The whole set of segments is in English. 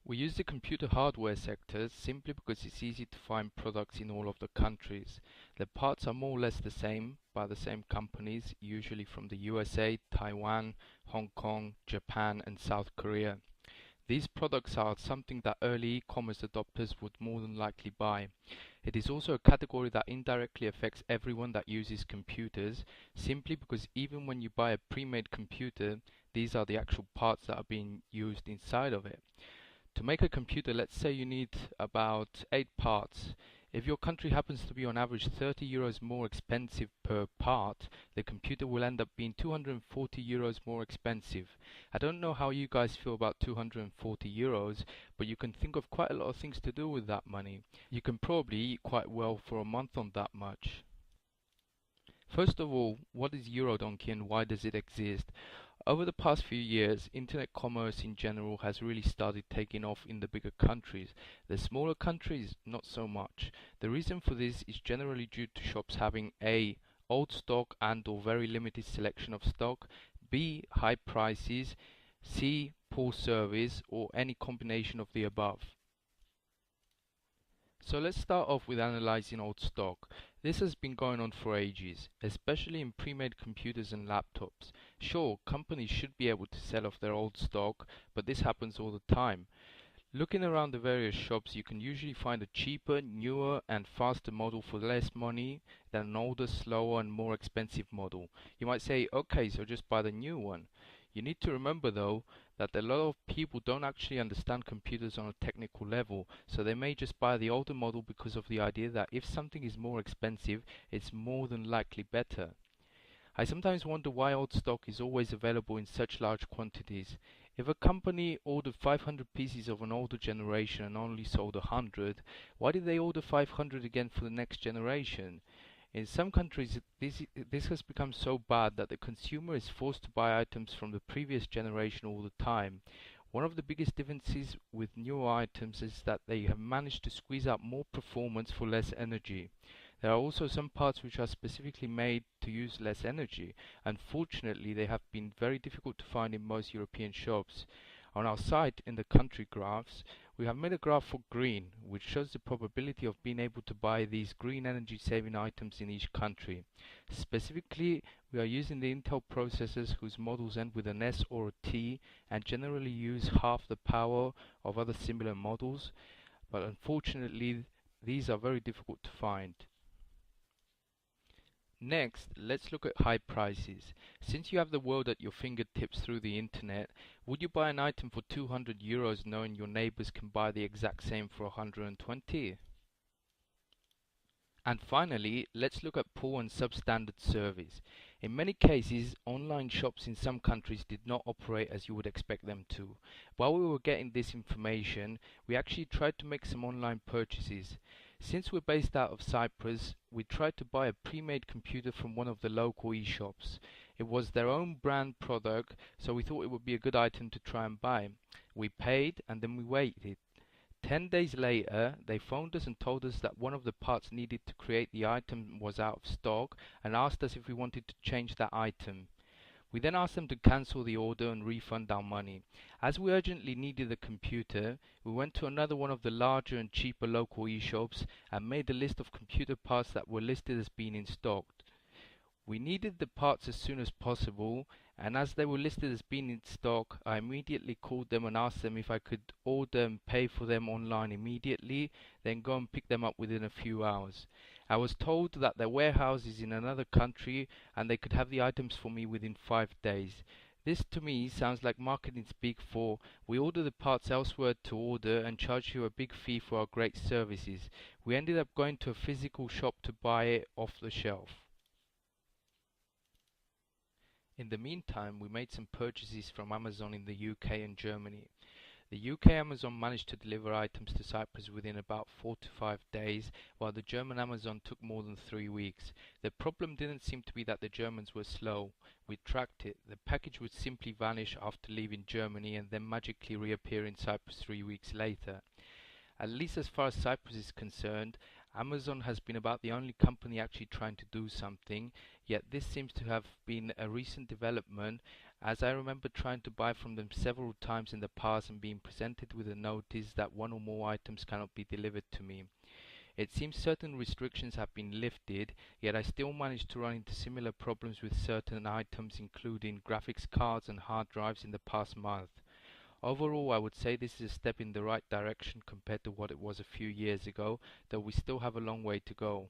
We use the computer hardware sector simply because it's easy to find products in all of the countries. The parts are more or less the same by the same companies, usually from the USA, Taiwan, Hong Kong, Japan and South Korea. These products are something that early e-commerce adopters would more than likely buy. It is also a category that indirectly affects everyone that uses computers, simply because even when you buy a pre-made computer, these are the actual parts that are being used inside of it. To make a computer, let's say you need about 8 parts. If your country happens to be on average €30 more expensive per part, the computer will end up being €240 more expensive. I don't know how you guys feel about €240, but you can think of quite a lot of things to do with that money. You can probably eat quite well for a month on that much. First of all, what is EuroDonkey and why does it exist? Over the past few years, internet commerce in general has really started taking off in the bigger countries. The smaller countries, not so much. The reason for this is generally due to shops having A. Old stock and or very limited selection of stock, B. High prices, C. Poor service, or any combination of the above. So let's start off with analyzing old stock. This has been going on for ages, especially in pre-made computers and laptops. Sure, companies should be able to sell off their old stock, but this happens all the time. Looking around the various shops, you can usually find a cheaper, newer and faster model for less money than an older, slower and more expensive model. You might say, okay, so just buy the new one. You need to remember though that a lot of people don't actually understand computers on a technical level, so they may just buy the older model because of the idea that if something is more expensive, it's more than likely better. I sometimes wonder why old stock is always available in such large quantities. If a company ordered 500 pieces of an older generation and only sold 100, why did they order 500 again for the next generation? In some countries, this has become so bad that the consumer is forced to buy items from the previous generation all the time. One of the biggest differences with newer items is that they have managed to squeeze out more performance for less energy. There are also some parts which are specifically made to use less energy. Unfortunately, they have been very difficult to find in most European shops. On our site, in the country graphs, we have made a graph for green, which shows the probability of being able to buy these green energy saving items in each country. Specifically, we are using the Intel processors whose models end with an S or a T and generally use half the power of other similar models, but unfortunately these are very difficult to find. Next, let's look at high prices. Since you have the world at your fingertips through the internet, would you buy an item for €200 knowing your neighbors can buy the exact same for 120? And finally, let's look at poor and substandard service. In many cases, online shops in some countries did not operate as you would expect them to. While we were getting this information, we actually tried to make some online purchases. Since we're based out of Cyprus, we tried to buy a pre-made computer from one of the local e-shops. It was their own brand product, so we thought it would be a good item to try and buy. We paid and then we waited. 10 days later, they phoned us and told us that one of the parts needed to create the item was out of stock and asked us if we wanted to change that item. We then asked them to cancel the order and refund our money. As we urgently needed the computer, we went to another one of the larger and cheaper local e-shops and made a list of computer parts that were listed as being in stock. We needed the parts as soon as possible, and as they were listed as being in stock, I immediately called them and asked them if I could order and pay for them online immediately, then go and pick them up within a few hours. I was told that their warehouse is in another country and they could have the items for me within 5 days. This to me sounds like marketing speak for we order the parts elsewhere to order and charge you a big fee for our great services. We ended up going to a physical shop to buy it off the shelf. In the meantime, we made some purchases from Amazon in the UK and Germany. The UK Amazon managed to deliver items to Cyprus within about 4 to 5 days, while the German Amazon took more than 3 weeks. The problem didn't seem to be that the Germans were slow. We tracked it. The package would simply vanish after leaving Germany and then magically reappear in Cyprus 3 weeks later. At least as far as Cyprus is concerned, Amazon has been about the only company actually trying to do something, yet this seems to have been a recent development, as I remember trying to buy from them several times in the past and being presented with a notice that one or more items cannot be delivered to me. It seems certain restrictions have been lifted, yet I still manage to run into similar problems with certain items, including graphics cards and hard drives in the past month. Overall, I would say this is a step in the right direction compared to what it was a few years ago, though we still have a long way to go.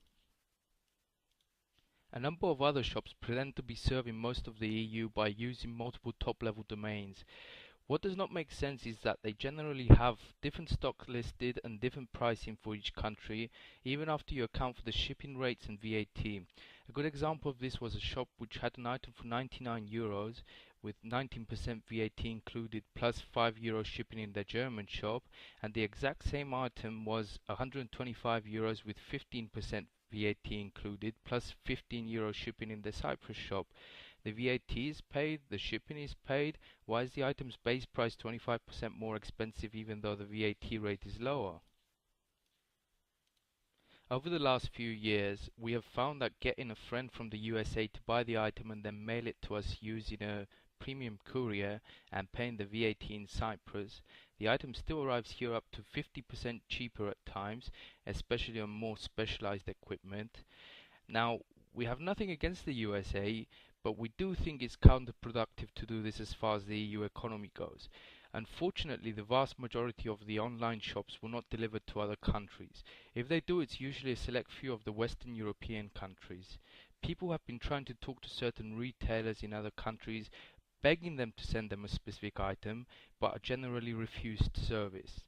A number of other shops pretend to be serving most of the EU by using multiple top-level domains. What does not make sense is that they generally have different stock listed and different pricing for each country, even after you account for the shipping rates and VAT. A good example of this was a shop which had an item for €99 with 19% VAT included plus €5 shipping in their German shop, and the exact same item was €125 with 15% VAT included plus €15 shipping in the Cyprus shop. The VAT is paid, the shipping is paid. Why is the item's base price 25% more expensive even though the VAT rate is lower? Over the last few years, we have found that getting a friend from the USA to buy the item and then mail it to us using a premium courier and paying the VAT in Cyprus, the item still arrives here up to 50% cheaper at times, especially on more specialized equipment. Now, we have nothing against the USA, but we do think it's counterproductive to do this as far as the EU economy goes. Unfortunately, the vast majority of the online shops will not deliver to other countries. If they do, it's usually a select few of the Western European countries. People have been trying to talk to certain retailers in other countries, begging them to send them a specific item, but are generally refused service.